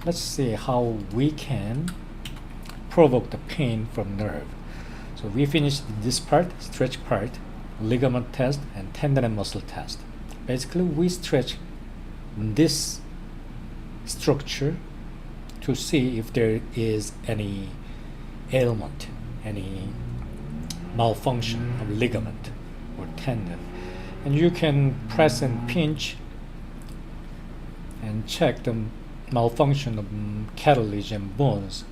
let's see how we can provoke the pain from nerve. So we finished this part, stretch part, ligament test, and tendon and muscle test. Basically, we stretch this structure to see if there is any ailment, any malfunction of ligament or tendon. And you can press and pinch and check the malfunction of cartilage and bones.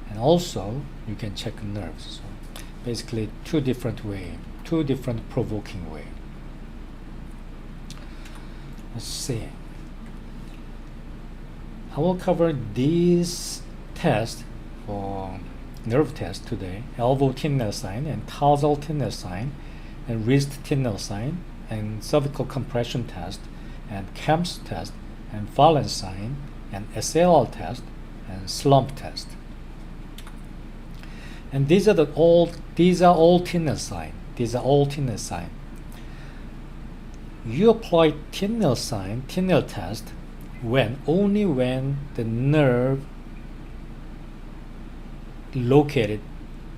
And also, you can check nerves. So basically, two different provoking way. Let's see. I will cover these tests for nerve test today: elbow thin-nail sign and tarsal thin-nail sign, and wrist thin-nail sign, and cervical compression test, and CAMS test, and Fallen sign, and SLR test, and slump test. And these are all thin-nail sign. These are all thin-nail sign. You apply thin-nail sign, thin-nail test only when the nerve located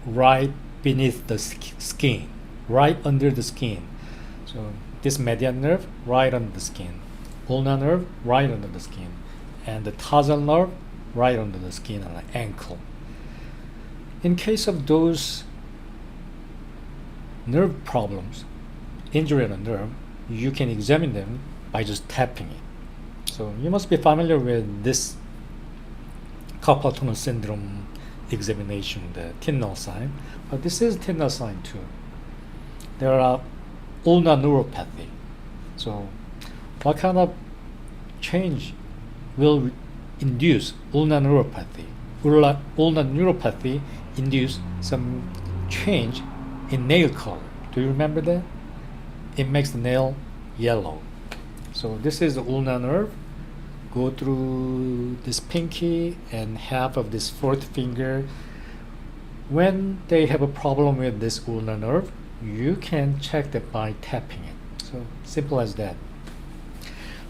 right beneath the skin, right under the skin. So this median nerve right under the skin, ulnar nerve right under the skin, and the tarsal nerve right under the skin on the ankle. In case of those nerve problems, injury on a nerve, you can examine them by just tapping it. So you must be familiar with this carpal tunnel syndrome examination, the thin-nail sign, but this is thin-nail sign too. There are ulnar neuropathy. So what kind of change will induce ulnar neuropathy? Ulnar neuropathy induce some change in nail color. Do you remember that? It makes the nail yellow. So this is the ulnar nerve. Go through this pinky and half of this fourth finger. When they have a problem with this ulnar nerve, you can check that by tapping it. So simple as that.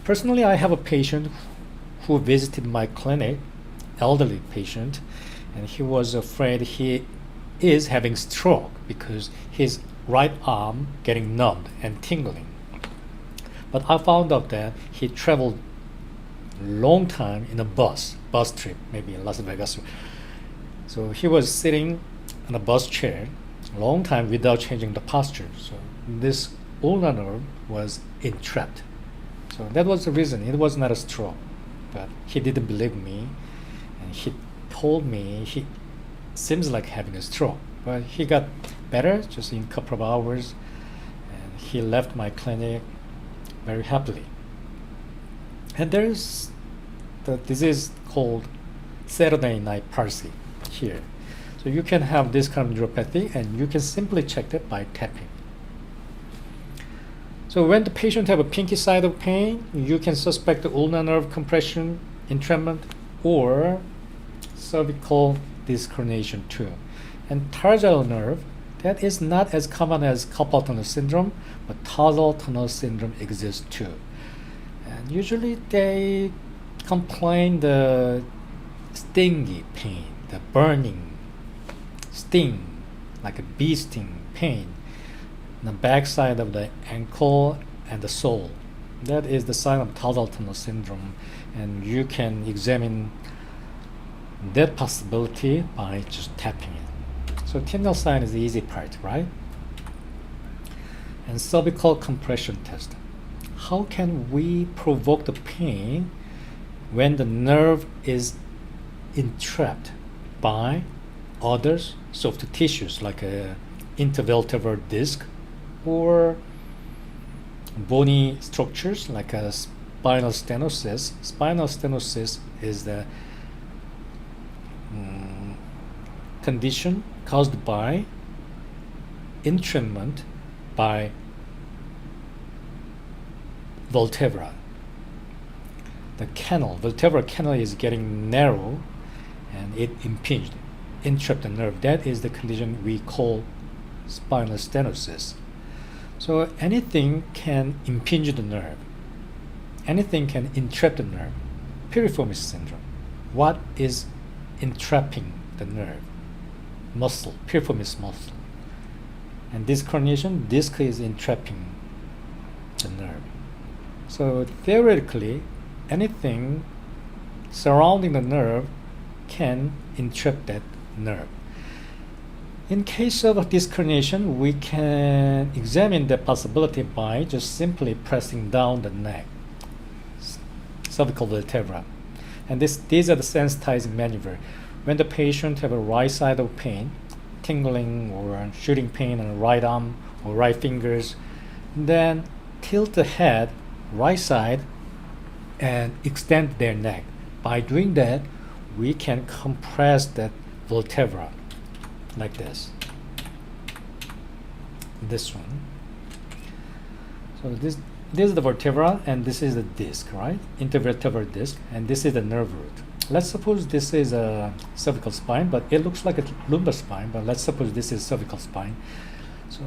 Personally, I have a patient who visited my clinic, elderly patient, and he was afraid he is having stroke because his right arm getting numbed and tingling. But I found out that he traveled long time in a bus trip, maybe in Las Vegas. So he was sitting in a bus chair a long time without changing the posture. So this ulnar nerve was entrapped. So that was the reason. It was not a stroke. But he didn't believe me, and he told me he seems like having a stroke. But he got better just in a couple of hours, and he left my clinic very happily. And there's the disease called Saturday night palsy here. So you can have this kind of neuropathy, and you can simply check that by tapping. So when the patient have a pinky side of pain, you can suspect the ulnar nerve compression, entrapment, or cervical disc herniation too. And tarsal nerve, that is not as common as carpal tunnel syndrome, but tarsal tunnel syndrome exists too. And usually they complain the stingy pain, the burning sting, like a bee sting pain, on the backside of the ankle and the sole. That is the sign of tarsal tunnel syndrome, and you can examine that possibility by just tapping it. So thin-nail sign is the easy part, right? And cervical compression test. How can we provoke the pain when the nerve is entrapped by other soft tissues like a intervertebral disc or bony structures like a spinal stenosis? Spinal stenosis is the condition caused by entrapment by vertebra. The vertebral canal is getting narrow and it impinged, entrapped the nerve. That is the condition we call spinal stenosis. So anything can impinge the nerve. Anything can entrap the nerve. Piriformis syndrome. what is entrapping the nerve? Muscle, piriformis muscle. And disc herniation, disc is entrapping the nerve. So theoretically, anything surrounding the nerve can entrap that nerve. In case of a disc herniation, we can examine the possibility by just simply pressing down the neck, cervical vertebra. And these are the sensitizing maneuver. When the patient have a right side of pain, tingling or shooting pain on the right arm or right fingers, then tilt the head right side and extend their neck. By doing that, we can compress that vertebra like this. This one. So this is the vertebra and this is the disc, right? Intervertebral disc, and this is the nerve root. Let's suppose this is a cervical spine, but it looks like a lumbar spine, but let's suppose this is cervical spine. So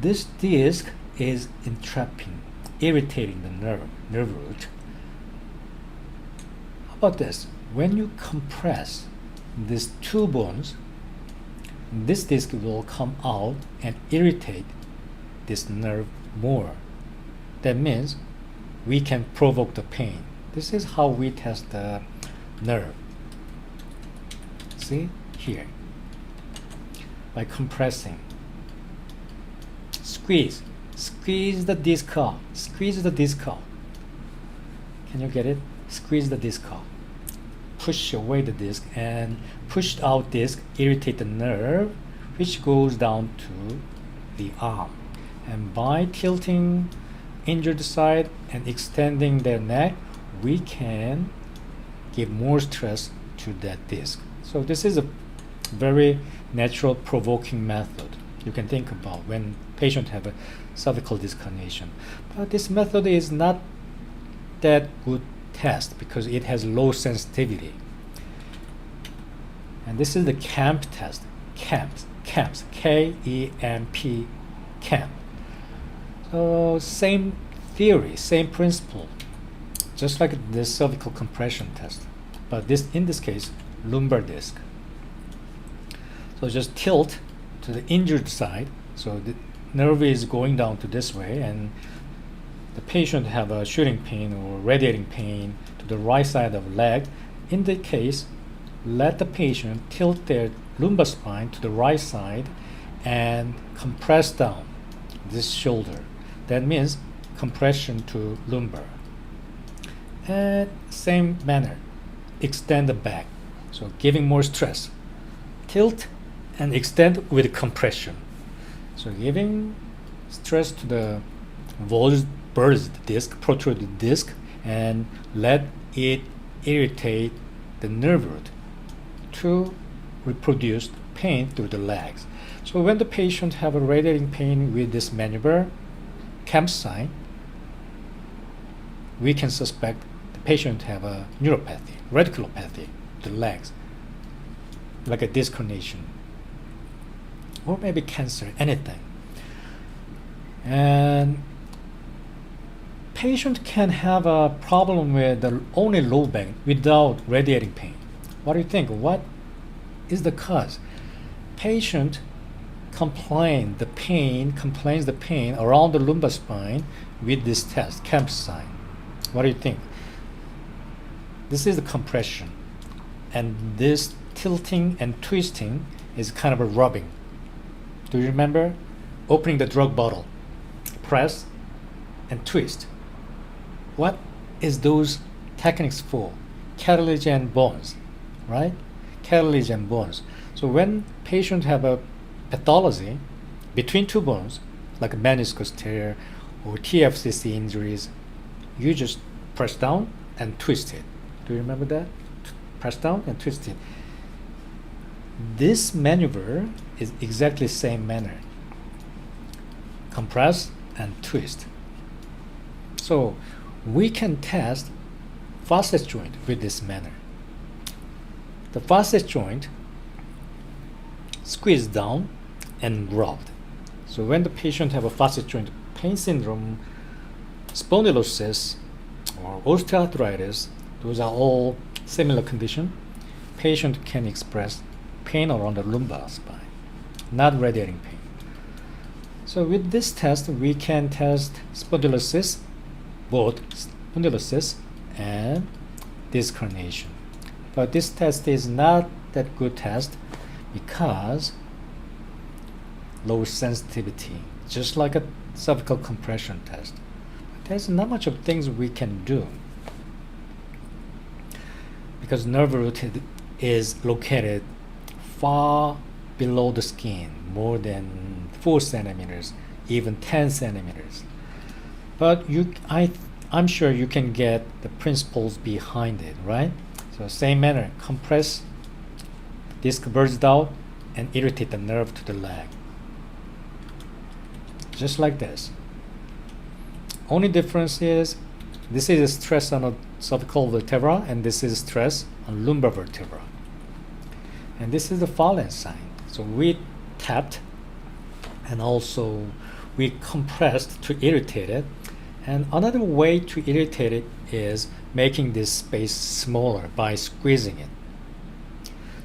this disc is entrapping, irritating the nerve root. How about this? When you compress these two bones, this disc will come out and irritate this nerve more. That means we can provoke the pain. This is how we test the nerve. See here, by compressing, squeeze the disc out, squeeze the disc out. Can you get it? Squeeze the disc out, push away the disc, and push out disc irritate the nerve, which goes down to the arm. And by tilting injured side and extending their neck, we can give more stress to that disc. So this is a very natural provoking method you can think about when patients have a cervical disc herniation. But this method is not that good test because it has low sensitivity. And this is the CAMP test. CAMPS, K-E-M-P, CAMP. So same theory, same principle, just like the cervical compression test, but in this case, lumbar disc. So just tilt to the injured side. So the nerve is going down to this way, and the patient have a shooting pain or radiating pain to the right side of the leg. In the case, let the patient tilt their lumbar spine to the right side and compress down this shoulder. That means compression to lumbar. And same manner, extend the back. So giving more stress. Tilt and extend with compression. So giving stress to the bulged disc, protruded disc, and let it irritate the nerve root to reproduce pain through the legs. So when the patient have a radiating pain with this maneuver, CAMP sign, we can suspect the patient have a neuropathy, radiculopathy, the legs, like a disc herniation, or maybe cancer, anything. And patient can have a problem with the only low back without radiating pain. What do you think? What is the cause? Patient complains the pain around the lumbar spine with this test, CAMP sign. What do you think? This is the compression, and this tilting and twisting is kind of a rubbing. Do you remember? Opening the drug bottle, press and twist. What is those techniques for? Cartilage and bones, right? Cartilage and bones. So when patients have a pathology between two bones, like a meniscus tear or TFCC injuries, you just press down and twist it. Do you remember that? Press down and twist it. This maneuver is exactly the same manner. Compress and twist. So we can test facet joint with this manner. The facet joint squeezed down and rubbed. So when the patient have a facet joint pain syndrome, spondylosis, or osteoarthritis, those are all similar condition, patient can express pain around the lumbar spine, not radiating pain. So with this test, we can test spondylosis, both spondylosis and disc herniation. But this test is not that good test because low sensitivity, just like a cervical compression test. But there's not much of things we can do because nerve root is located far below the skin, more than 4 centimeters, even 10 centimeters. But I'm sure you can get the principles behind it, right? So same manner, compress, disc bursts out, and irritate the nerve to the leg. Just like this. Only difference is this is a stress on a cervical vertebra and this is stress on lumbar vertebra. And this is the fallen sign. So we tapped and also we compressed to irritate it. And another way to irritate it is making this space smaller by squeezing it.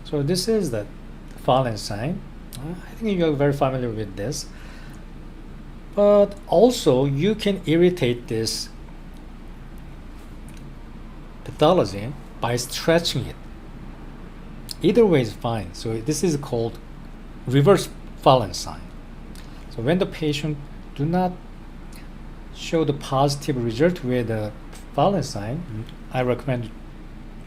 So this is the fallen sign. I think you're very familiar with this. But also you can irritate this pathology by stretching it. Either way is fine. So this is called reverse fallen sign. So when the patient do not show the positive result with the fallen sign, I recommend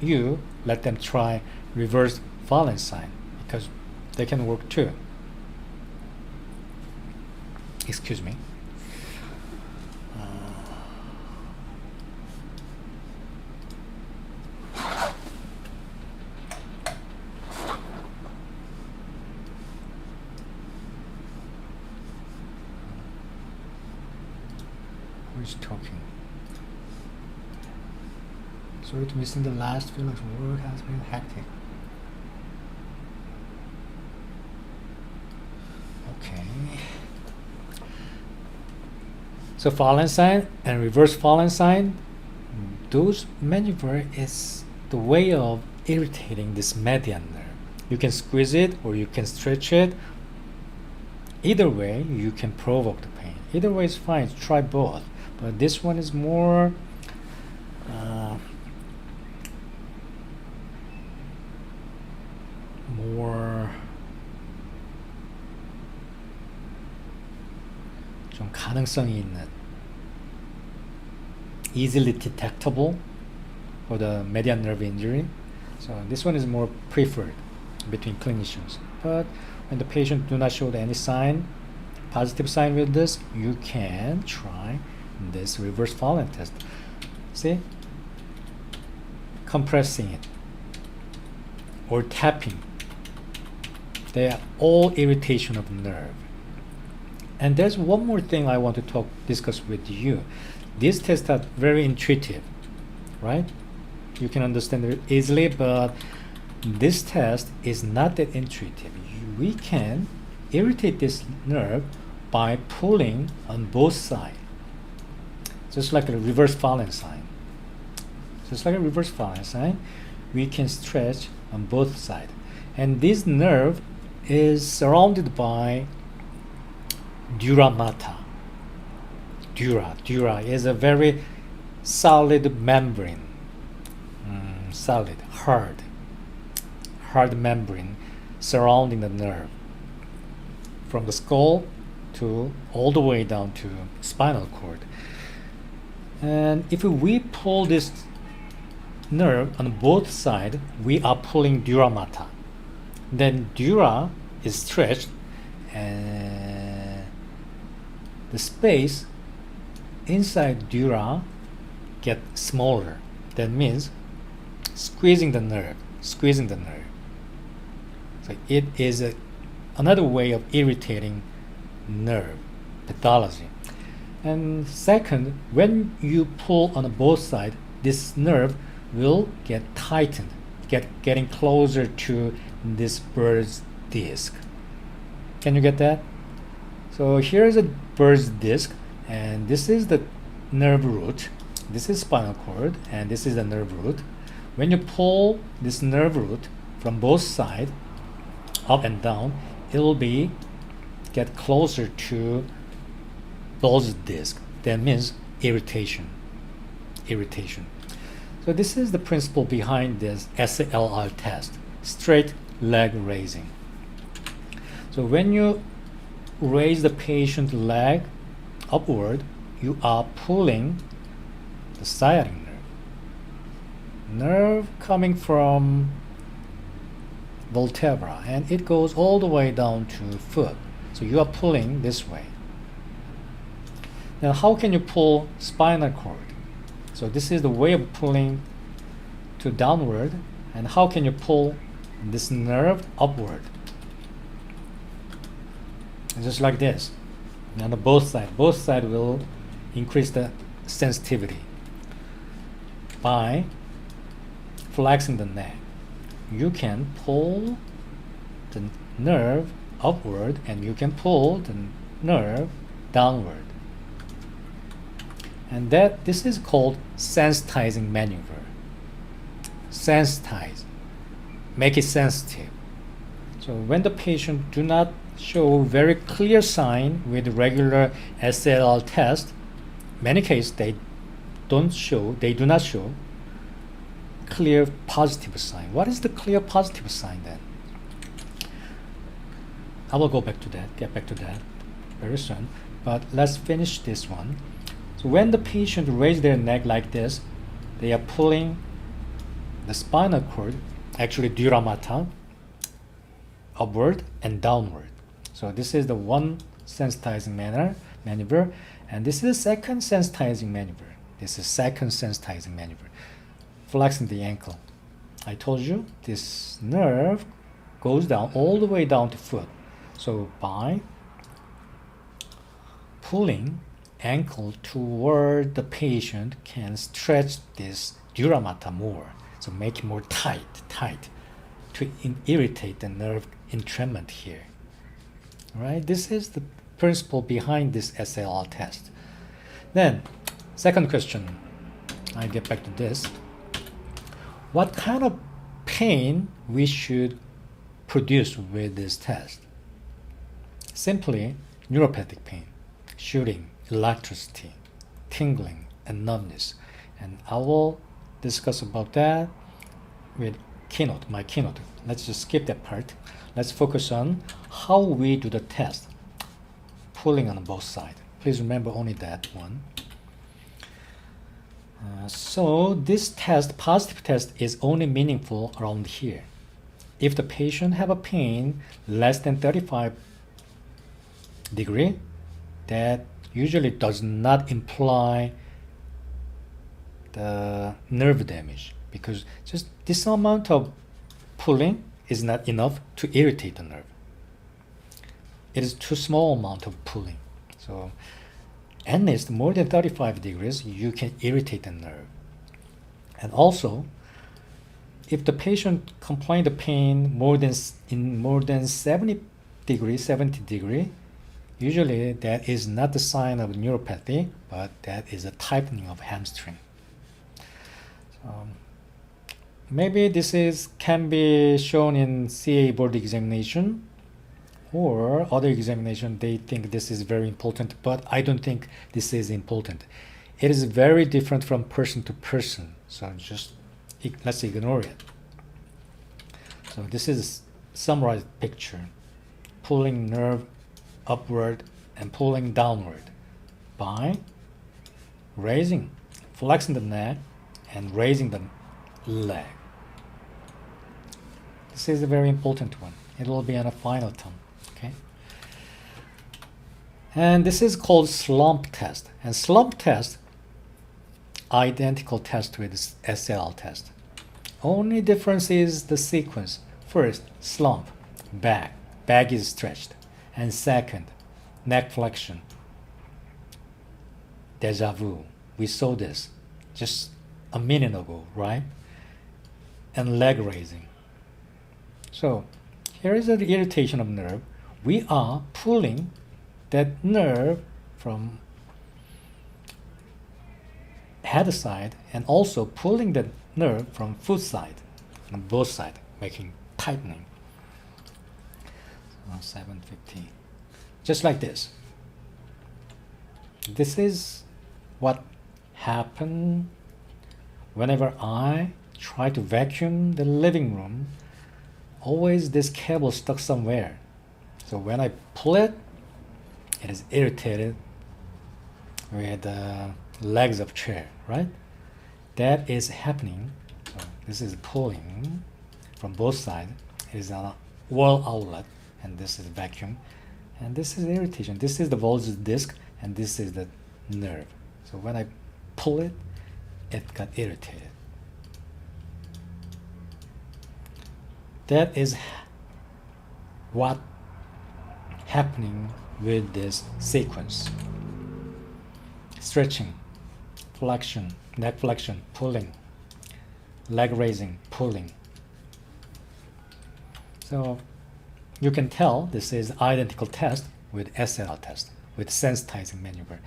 you let them try reverse fallen sign because they can work too. Excuse me. Who's talking? Sorry to missing the last few minutes. Work has been hectic. Okay. So fallen sign and reverse fallen sign, those maneuver is the way of irritating this median nerve. You can squeeze it or you can stretch it. Either way, you can provoke the pain. Either way is fine. Try both. But this one is more 좀 가능성이 있는, easily detectable for the median nerve injury. So this one is more preferred between clinicians. But when the patient do not show any sign, positive sign with this, you can try this reverse fallen test. See? Compressing it or tapping. They are all irritation of nerve. And there's one more thing I want to discuss with you. These tests are very intuitive, right? You can understand it easily, but this test is not that intuitive. We can irritate this nerve by pulling on both sides, just like a reverse fallen sign. Just like a reverse fallen sign, we can stretch on both sides. And this nerve is surrounded by dura mater. Dura is a very solid membrane, solid, hard membrane surrounding the nerve from the skull to all the way down to spinal cord. And if we pull this nerve on both sides, we are pulling dura mater. Then dura is stretched and the space inside dura get smaller. That means squeezing the nerve. So it is another way of irritating nerve pathology. And second, when you pull on both sides, this nerve will get tightened, getting closer to this bird's disc. Can you get that? So here is a bird's disc, and this is the nerve root. This is spinal cord, and this is the nerve root. when you pull this nerve root from both sides, up and down, it will get closer to bulge disc. That means irritation. So this is the principle behind this SLR test, straight leg raising. So when you raise the patient leg upward, you are pulling the sciatic nerve coming from vertebra, and it goes all the way down to foot. So you are pulling this way. Now how can you pull spinal cord? So this is the way of pulling to downward. And how can you pull this nerve upward? Just like this. And on both sides will increase the sensitivity by flexing the neck. You can pull the nerve upward and you can pull the nerve downward. And this is called sensitizing maneuver. Sensitize. Make it sensitive. So when the patient do not show very clear sign with regular SLR test, many cases they do not show clear positive sign. What is the clear positive sign then? I will get back to that very soon. But let's finish this one. So when the patient raises their neck like this, they are pulling the spinal cord, actually dura mater, upward and downward. So this is the one sensitizing maneuver, and this is the second sensitizing maneuver. Flexing the ankle. I told you this nerve goes down all the way down to foot. So by pulling ankle toward the patient can stretch this dura mater more. So make it more tight to irritate the nerve entrapment here. Right? This is the principle behind this SLR test. Then, second question. I get back to this. What kind of pain we should produce with this test? Simply neuropathic pain, shooting, electricity, tingling, and numbness. And I will discuss about that with my keynote. Let's just skip that part. Let's focus on how we do the test. Pulling on both sides. Please remember only that one. So this test, positive test, is only meaningful around here. If the patient have a pain less than 35 degree, that usually does not imply the nerve damage, because just this amount of pulling is not enough to irritate the nerve. It is too small amount of pulling. So at least more than 35 degrees, you can irritate the nerve. And also, if the patient complains of pain more than 70 degree, usually that is not the sign of neuropathy, but that is a tightening of hamstring. Maybe this can be shown in CA board examination or other examination. They think this is very important, but I don't think this is important. It is very different from person to person, so just let's ignore it. So this is a summarized picture. Pulling nerve upward and pulling downward by flexing the neck and raising the leg. This is a very important one. It will be on a final term. Okay. And this is called slump test. And slump test, identical test with SLR test. Only difference is the sequence. First, slump, back is stretched. And second, neck flexion. Deja vu. We saw this just a minute ago, right? And leg raising. So here is the irritation of nerve. We are pulling that nerve from head side and also pulling the nerve from foot side, on both sides, making tightening. 750. Just like this. This is what happens whenever I try to vacuum the living room. Always this cable stuck somewhere. So when I pull it, it is irritated with the legs of chair, right? That is happening. So this is pulling from both sides. It is a wall outlet, and this is vacuum, and this is irritation. This is the Volge's disc, and this is the nerve. So when I pull it, it got irritated. That is what happening with this sequence. Stretching, flexion, neck flexion, pulling, leg raising, pulling. So you can tell this is identical test with SLR test, with sensitizing maneuver.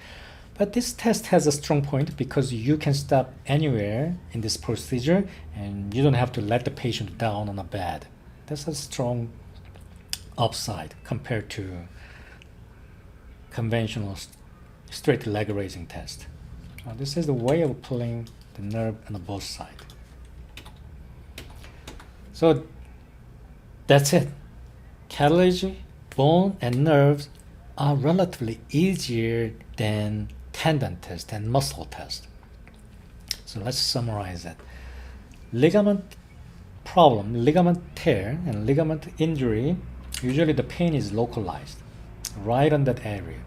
But this test has a strong point because you can stop anywhere in this procedure and you don't have to let the patient down on a bed. That's a strong upside compared to conventional straight leg raising test. This is the way of pulling the nerve on both sides. So that's it. Cartilage, bone, and nerves are relatively easier than tendon test and muscle test. So let's summarize that. Ligament problem, ligament tear and ligament injury, usually the pain is localized right on that area,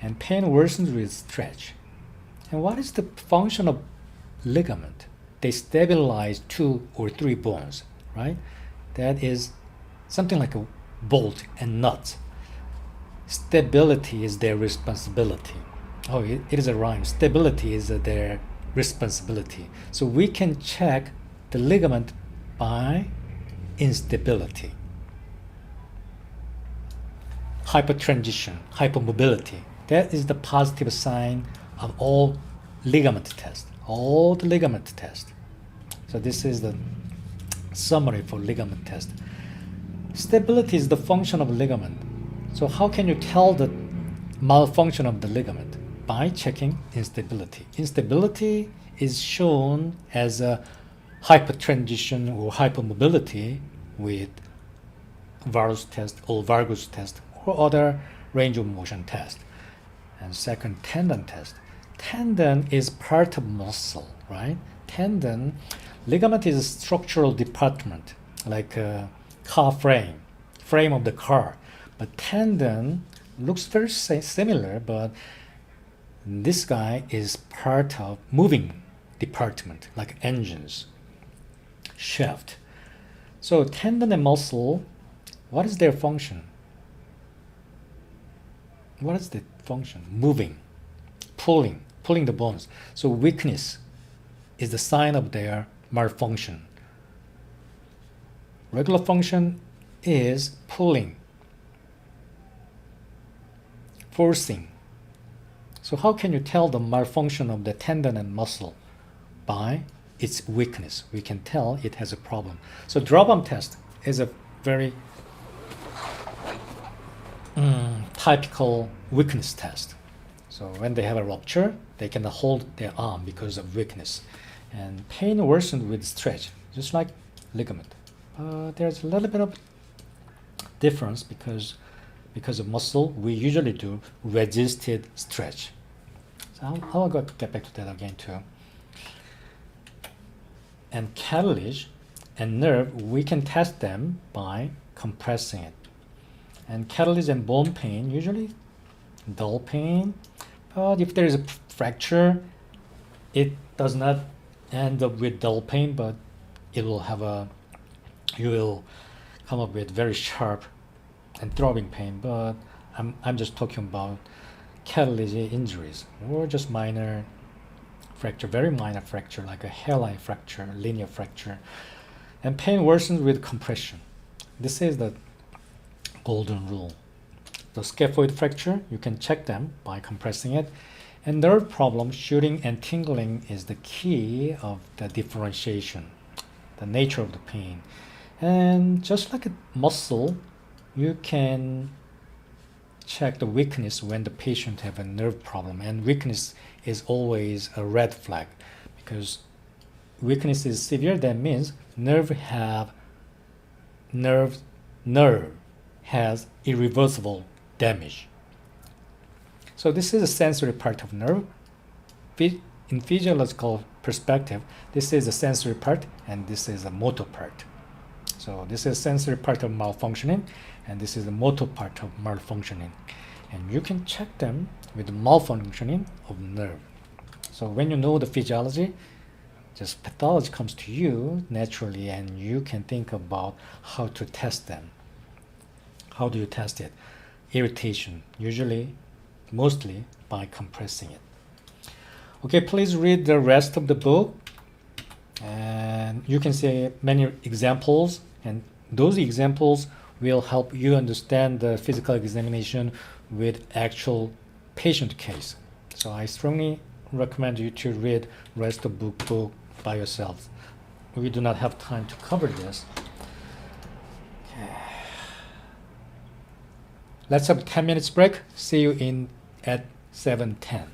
and pain worsens with stretch. And what is the function of ligament? They stabilize 2 or 3 bones, right? That is something like a bolt and nut. Stability is their responsibility. Oh, it is a rhyme. Stability is their responsibility. So we can check the ligament by instability. Hypertransition, hypermobility. That is the positive sign of all ligament tests. All the ligament tests. So this is the summary for ligament test. Stability is the function of ligament. So how can you tell the malfunction of the ligament? By checking instability. Instability is shown as a hypertransition or hypermobility with varus test or valgus test or other range of motion test. And second, tendon test. Tendon is part of muscle, right? Tendon, ligament is a structural department, like a car frame of the car. But tendon looks very similar, but this guy is part of moving department, like engines, shaft. So tendon and muscle, what is their function? What is the function? Moving, pulling the bones. So weakness is the sign of their malfunction. Regular function is pulling, forcing. So how can you tell the malfunction of the tendon and muscle? By its weakness. We can tell it has a problem. So drop-arm test is a very typical weakness test. So when they have a rupture, they cannot hold their arm because of weakness. And pain worsened with stretch, just like ligament. There's a little bit of difference because of muscle. We usually do resisted stretch. So I'll get back to that again too. And cartilage and nerve, we can test them by compressing it. And cartilage and bone pain, usually dull pain. But if there is a fracture, it does not end up with dull pain, but it will have you will come up with very sharp and throbbing pain. But I'm just talking about cartilage injuries or just minor fracture, very minor fracture, like a hairline fracture, linear fracture. And pain worsens with compression. This is the golden rule. The scaphoid fracture, you can check them by compressing it. And nerve problem, shooting and tingling is the key of the differentiation, the nature of the pain. And just like a muscle, you can check the weakness when the patient have a nerve problem. And weakness is always a red flag, because weakness is severe. That means nerve has irreversible damage. So this is a sensory part of nerve. In physiological perspective, this is a sensory part and this is a motor part. So this is sensory part of malfunctioning and this is the motor part of malfunctioning. And you can check them with the malfunctioning of nerve. So when you know the physiology, just pathology comes to you naturally and you can think about how to test them. How do you test it? Irritation, mostly by compressing it. Okay, please read the rest of the book and you can see many examples, and those examples will help you understand the physical examination with actual patient case. So I strongly recommend you to read rest of the book by yourselves. We do not have time to cover this. Okay. Let's have a 10 minutes break. See you at 7:10.